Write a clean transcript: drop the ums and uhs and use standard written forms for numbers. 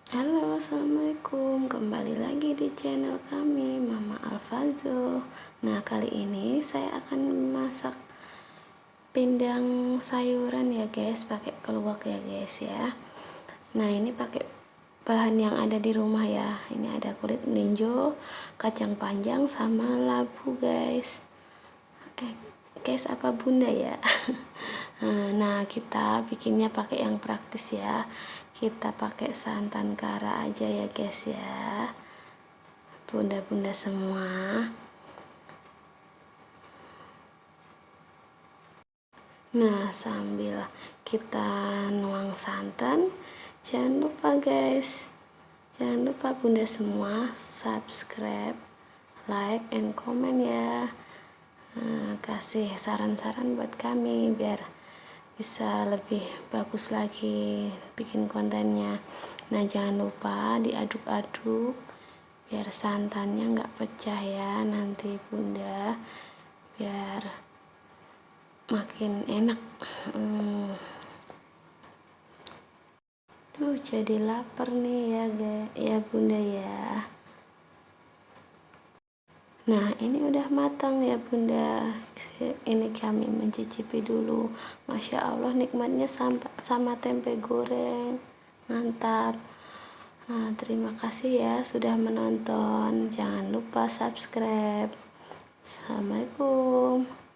Halo, assalamualaikum. Kembali lagi di channel kami, Mama Alfazo. Nah, kali ini saya akan memasak pindang sayuran ya guys, pakai keluak ya guys ya. Nah, ini pakai bahan yang ada di rumah ya. Ini ada kulit melinjo, kacang panjang, sama labu guys. Guys, apa bunda ya? Nah, kita bikinnya pakai yang praktis ya. Kita pakai santan kara aja ya guys ya, bunda-bunda semua. Nah, sambil kita nuang santan, jangan lupa guys, jangan lupa bunda semua subscribe, like, and comment ya. Kasih saran-saran buat kami biar bisa lebih bagus lagi bikin kontennya. Nah, jangan lupa diaduk-aduk biar santannya nggak pecah ya nanti bunda, biar makin enak. Duh, jadi lapar nih ya ya bunda ya. Nah, ini udah matang ya bunda. Ini kami mencicipi dulu. Masya Allah, nikmatnya sama tempe goreng, mantap. Nah, terima kasih ya sudah menonton. Jangan lupa subscribe. Assalamualaikum.